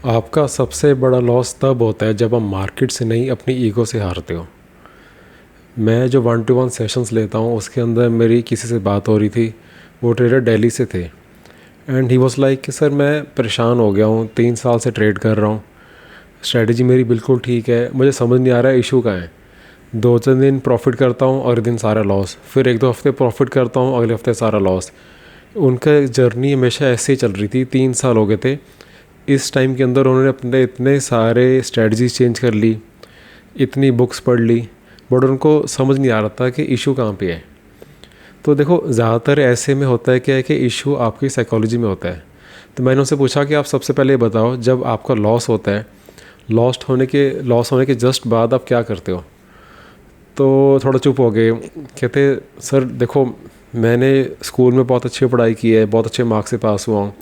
आपका सबसे बड़ा लॉस तब होता है जब आप मार्केट से नहीं अपनी ईगो से हारते हो। मैं जो 1-to-1 सेशंस लेता हूँ उसके अंदर मेरी किसी से बात हो रही थी। वो ट्रेडर दिल्ली से थे एंड ही वाज लाइक कि सर मैं परेशान हो गया हूँ, 3 साल से ट्रेड कर रहा हूँ, स्ट्रेटजी मेरी बिल्कुल ठीक है, मुझे समझ नहीं आ रहा है इशू कहाँ है। 2-3 दिन प्रॉफिट करता हूँ, अगले दिन सारा लॉस, फिर 1-2 हफ्ते प्रॉफिट करता हूँ, अगले हफ्ते सारा लॉस। उनका जर्नी हमेशा ऐसे ही चल रही थी, 3 साल हो गए थे। इस टाइम के अंदर उन्होंने अपने इतने सारे स्ट्रेटजीज चेंज कर ली, इतनी बुक्स पढ़ ली, बट उनको समझ नहीं आ रहा था कि इशू कहाँ पे है। तो देखो ज़्यादातर ऐसे में होता है क्या है कि इशू आपकी साइकोलॉजी में होता है। तो मैंने उनसे पूछा कि आप सबसे पहले ये बताओ, जब आपका लॉस होता है, लॉस होने के जस्ट बाद आप क्या करते हो। तो थोड़ा चुप हो गए। कहते सर देखो, मैंने स्कूल में बहुत अच्छी पढ़ाई की है, बहुत अच्छे मार्क्स से पास हुआ हूँ,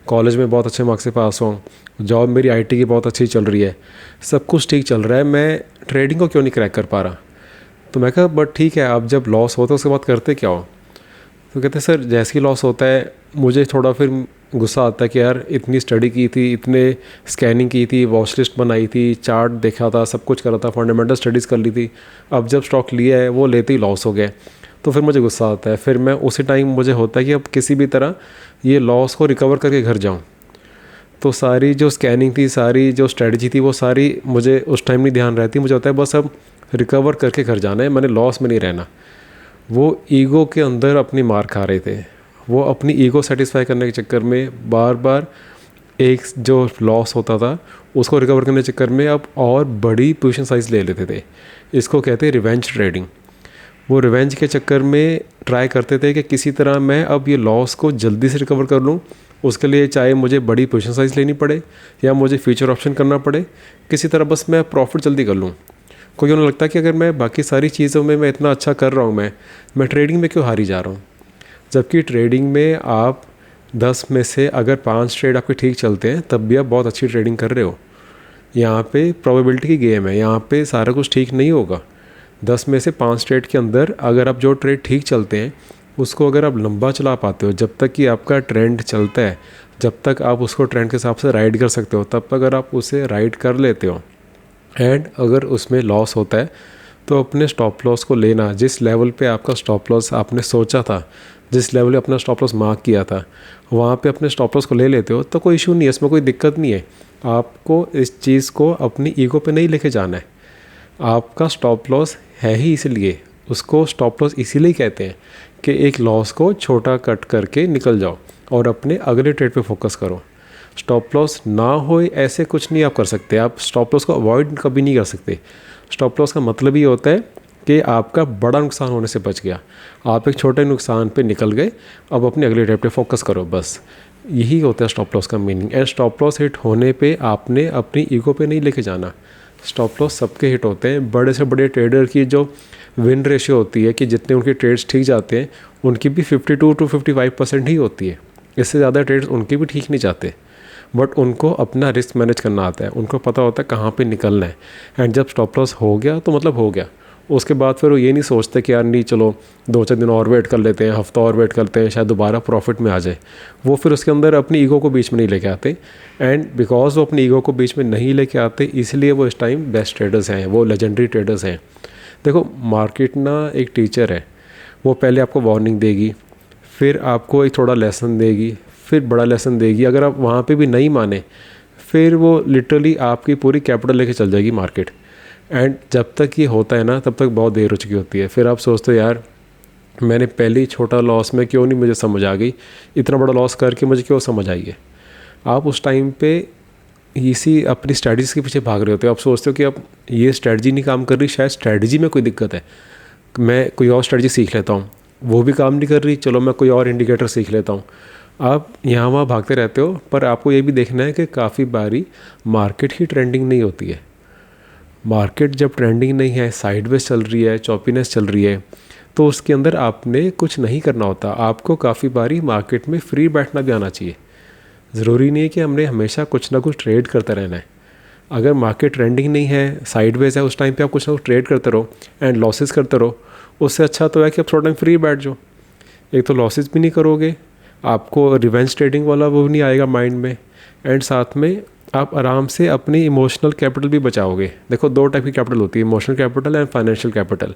कॉलेज में बहुत अच्छे मार्क्स से पास हुआ हूँ, जॉब मेरी आईटी की बहुत अच्छी चल रही है, सब कुछ ठीक चल रहा है, मैं ट्रेडिंग को क्यों नहीं क्रैक कर पा रहा। तो मैं कहा बट ठीक है, आप जब लॉस होता है उसके बाद करते क्या हो। तो कहते सर जैसे ही लॉस होता है मुझे थोड़ा फिर गुस्सा आता है कि यार इतनी स्टडी की थी, इतने स्कैनिंग की थी, वॉच लिस्ट बनाई थी, चार्ट देखा था, सब कुछ करा था, फंडामेंटल स्टडीज़ कर ली थी, अब जब स्टॉक लिया है वो लेते ही लॉस हो गया। तो फिर मुझे गुस्सा आता है, फिर मैं उसी टाइम मुझे होता है कि अब किसी भी तरह ये लॉस को रिकवर करके घर जाऊँ। तो सारी जो स्कैनिंग थी, सारी जो स्ट्रेटजी थी, वो सारी मुझे उस टाइम नहीं ध्यान रहती, मुझे होता है बस अब रिकवर करके घर जाना है, मैंने लॉस में नहीं रहना। वो ईगो के अंदर अपनी मार खा रहे थे। वो अपनी ईगो सेटिस्फाई करने के चक्कर में बार बार एक जो लॉस होता था उसको रिकवर करने के चक्कर में अब और बड़ी पोजीशन साइज़ ले लेते थे। इसको कहते हैं रिवेंज ट्रेडिंग। वो रिवेंज के चक्कर में ट्राई करते थे कि किसी तरह मैं अब ये लॉस को जल्दी से रिकवर कर लूँ। उसके लिए चाहे मुझे बड़ी पोजीशन साइज़ लेनी पड़े या मुझे फ्यूचर ऑप्शन करना पड़े, किसी तरह बस मैं प्रॉफिट जल्दी कर लूँ। क्योंकि उन्हें लगता है कि अगर मैं बाकी सारी चीज़ों में मैं इतना अच्छा कर रहा हूँ, मैं ट्रेडिंग में क्यों हारी जा रहा हूँ। जबकि ट्रेडिंग में आप 10 में से अगर 5 ट्रेड आपके ठीक चलते हैं तब भी आप बहुत अच्छी ट्रेडिंग कर रहे हो। यहाँ पे प्रोबेबिलिटी की गेम है, यहाँ पे सारा कुछ ठीक नहीं होगा। 10 में से 5 ट्रेड के अंदर अगर आप जो ट्रेड ठीक चलते हैं उसको अगर आप लंबा चला पाते हो, जब तक कि आपका ट्रेंड चलता है, जब तक आप उसको ट्रेंड के हिसाब से राइड कर सकते हो, तब तक अगर आप उसे राइड कर लेते हो एंड अगर उसमें लॉस होता है तो अपने स्टॉप लॉस को लेना। जिस लेवल पे आपका स्टॉप लॉस आपने सोचा था, जिस लेवल पे अपना स्टॉप लॉस मार्क किया था, वहाँ पे अपने स्टॉप लॉस को ले लेते हो तो कोई इशू नहीं है, इसमें कोई दिक्कत नहीं है। आपको इस चीज़ को अपनी ईगो पे नहीं लेके जाना है। आपका स्टॉप लॉस है ही इसलिए, उसको स्टॉप लॉस इसीलिए कहते हैं कि एक लॉस को छोटा कट करके निकल जाओ और अपने अगले ट्रेड पे फोकस करो। स्टॉप लॉस ना हो ऐसे कुछ नहीं आप कर सकते, आप स्टॉप लॉस को अवॉइड कभी नहीं कर सकते। स्टॉप लॉस का मतलब ही होता है कि आपका बड़ा नुकसान होने से बच गया, आप एक छोटे नुकसान पे निकल गए, अब अपने अगले ट्रेड पे फोकस करो, बस यही होता है स्टॉप लॉस का meaning. And stop loss hit होने पे आपने अपनी ईगो पे नहीं लेके जाना। स्टॉप लॉस सबके हिट होते हैं। बड़े से बड़े ट्रेडर की जो विन रेशियो होती है कि जितने उनके ट्रेड्स ठीक जाते हैं उनकी भी 52 to 55% ही होती है। इससे ज़्यादा ट्रेड्स उनके भी ठीक नहीं जाते। बट उनको अपना रिस्क मैनेज करना आता है, उनको पता होता है कहाँ पे निकलना है। एंड जब स्टॉप लॉस हो गया तो मतलब हो गया। उसके बाद फिर वो ये नहीं सोचते कि यार नहीं चलो 2-4 दिन और वेट कर लेते हैं, हफ्ता और वेट करते हैं, शायद दोबारा प्रॉफिट में आ जाए। वो फिर उसके अंदर अपनी ईगो को बीच में नहीं लेके आते। एंड बिकॉज वो अपनी ईगो को बीच में नहीं लेके आते इसलिए वो इस टाइम बेस्ट ट्रेडर्स हैं, वो लेजेंडरी ट्रेडर्स हैं। देखो मार्केट ना एक टीचर है, वो पहले आपको वार्निंग देगी, फिर आपको एक थोड़ा लेसन देगी, फिर बड़ा लेसन देगी। अगर आप वहाँ पे भी नहीं माने फिर वो लिटरली आपकी पूरी कैपिटल लेके चल जाएगी मार्केट। एंड जब तक ये होता है ना तब तक बहुत देर हो चुकी होती है। फिर आप सोचते हो यार मैंने पहले ही छोटा लॉस में क्यों नहीं मुझे समझ आ गई, इतना बड़ा लॉस करके मुझे क्यों समझ आई है। आप उस टाइम पे इसी अपनी स्ट्रैटेजीज़ के पीछे भाग रहे होते हो। आप सोचते हो कि अब ये स्ट्रैटेजी नहीं काम कर रही, शायद स्ट्रैटेजी में कोई दिक्कत है, मैं कोई और स्ट्रैटेजी सीख लेता हूँ, वो भी काम नहीं कर रही, चलो मैं कोई और इंडिकेटर सीख लेता हूँ। आप यहाँ वहाँ भागते रहते हो, पर आपको ये भी देखना है कि काफ़ी बारी मार्केट ही ट्रेंडिंग नहीं होती है। मार्केट जब ट्रेंडिंग नहीं है, साइडवेज चल रही है, चॉपीनेस चल रही है, तो उसके अंदर आपने कुछ नहीं करना होता। आपको काफ़ी बारी मार्केट में फ्री बैठना भी आना चाहिए। ज़रूरी नहीं है कि हमने हमेशा कुछ ना कुछ ट्रेड करते रहना है। अगर मार्केट ट्रेंडिंग नहीं है, साइडवेज है, उस टाइम पे आप कुछ ना कुछ ट्रेड करते रहो एंड लॉसेस करते रहो। उससे अच्छा तो है कि आप थोड़ा टाइम फ्री बैठ जाओ। एक तो लॉसेस भी नहीं करोगे, आपको रिवेंज ट्रेडिंग वाला वो भी नहीं आएगा माइंड में, एंड साथ में आप आराम से अपनी इमोशनल कैपिटल भी बचाओगे। देखो 2 टाइप की कैपिटल होती है, emotional capital and financial capital.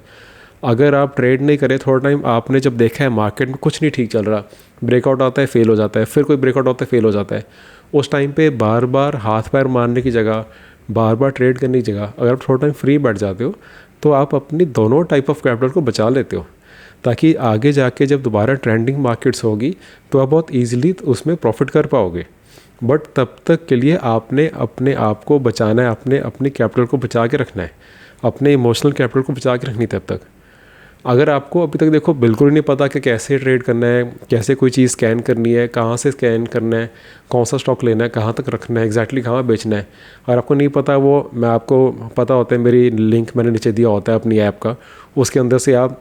अगर आप ट्रेड नहीं करें थोड़ा टाइम, आपने जब देखा है मार्केट में कुछ नहीं ठीक चल रहा, ब्रेकआउट आता है फेल हो जाता है, फिर कोई ब्रेकआउट आता है फेल हो जाता है, उस टाइम पे बार बार हाथ पैर मारने की जगह, बार बार ट्रेड करने की जगह अगर आप थोड़ा टाइम फ्री बैठ जाते हो तो आप अपनी दोनों टाइप ऑफ कैपिटल को बचा लेते हो, ताकि आगे जाके जब दोबारा ट्रेंडिंग मार्केट्स होगी तो आप बहुत ईजिली उसमें प्रॉफिट कर पाओगे। बट तब तक के लिए आपने अपने आप को बचाना है, आपने अपनी कैपिटल को बचा के रखना है, अपने इमोशनल कैपिटल को बचा के रखनी तब तक। अगर आपको अभी तक देखो बिल्कुल ही नहीं पता कि कैसे ट्रेड करना है, कैसे कोई चीज़ स्कैन करनी है, कहाँ से स्कैन करना है, कौन सा स्टॉक लेना है, कहाँ तक रखना है, एग्जैक्टली कहाँ बेचना है, अगर आपको नहीं पता, वो मैं आपको पता होता है, मेरी लिंक मैंने नीचे दिया होता है अपनी ऐप का, उसके अंदर से आप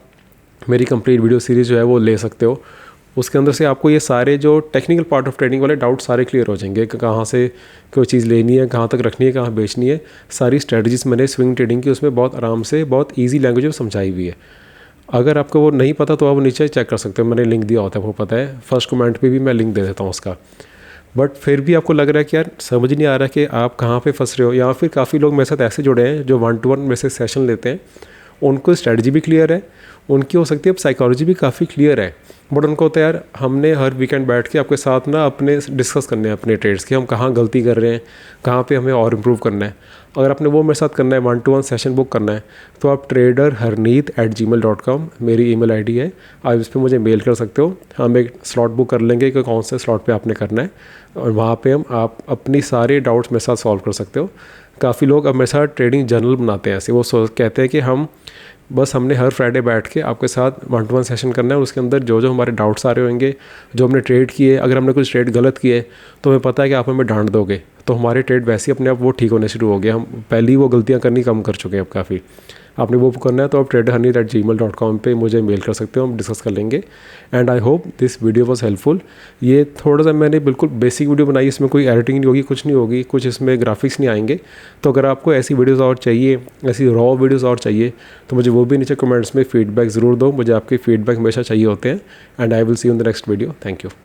मेरी कंप्लीट वीडियो सीरीज़ जो है वो ले सकते हो। उसके अंदर से आपको ये सारे जो टेक्निकल पार्ट ऑफ ट्रेडिंग वाले डाउट सारे क्लियर हो जाएंगे कि कहाँ से कोई चीज़ लेनी है, कहाँ तक रखनी है, कहाँ बेचनी है। सारी स्ट्रेटजीज मैंने स्विंग ट्रेडिंग की उसमें बहुत आराम से बहुत ईजी लैंग्वेज में समझाई हुई है। अगर आपको वो नहीं पता तो आप नीचे चेक कर सकते हो, मैंने लिंक दिया होता है, वो पता है, फर्स्ट कमेंट पे भी मैं लिंक दे देता हूँ उसका। बट फिर भी आपको लग रहा है कि यार समझ नहीं आ रहा कि आप कहाँ पे फंस रहे हो, या फिर काफ़ी लोग मेरे साथ ऐसे जुड़े हैं जो 1-to-1 में से सेशन लेते हैं, उनको स्ट्रेटजी भी क्लियर है, उनकी हो सकती है साइकोलॉजी भी काफ़ी क्लियर है, बट उनको होता है यार हमने हर वीकेंड बैठ के आपके साथ ना अपने डिस्कस करने हैं अपने ट्रेड्स के, हम कहाँ गलती कर रहे हैं, कहाँ पे हमें और इम्प्रूव करना है। अगर आपने वो मेरे साथ करना है, 1-to-1 सेशन बुक करना है, तो आप traderharneet@gmail.com मेरी ईमेल आईडी है, आप इस पर मुझे मेल कर सकते हो। हम एक स्लॉट बुक कर लेंगे कि कौन से स्लॉट पे आपने करना है, और वहाँ पे हम आप अपनी सारे डाउट्स मेरे साथ सॉल्व कर सकते हो। काफ़ी लोग अब मेरे साथ ट्रेडिंग जर्नल बनाते हैं ऐसे, वो कहते हैं कि हमने हर फ्राइडे बैठ के आपके साथ 1-to-1 सेशन करना है, उसके अंदर जो जो हमारे डाउट्स आ रहे होंगे, जो हमने ट्रेड किए, अगर हमने कुछ ट्रेड गलत किए तो हमें पता है कि आप हमें डांट दोगे, तो हमारे ट्रेड वैसे ही अपने आप वो ठीक होने शुरू हो गए, हम पहले ही वो गलतियाँ करनी कम कर चुके हैं अब काफ़ी। आपने वो करना है तो आप traderharneet@gmail.com पे मुझे मेल कर सकते हो, हम डिस्कस कर लेंगे। And I hope this video was helpful. ये थोड़ा सा मैंने बिल्कुल बेसिक वीडियो बनाई, इसमें कोई एडिटिंग नहीं होगी, कुछ नहीं होगी, कुछ इसमें ग्राफिक्स नहीं आएंगे। तो अगर आपको ऐसी वीडियोज़ और चाहिए, ऐसी रॉ वीडियोज़ और चाहिए, तो मुझे वो भी नीचे कमेंट्स में फीडबैक ज़रूर दो, मुझे आपके फीडबैक हमेशा चाहिए होते हैं। And I will see you in the next video. Thank you.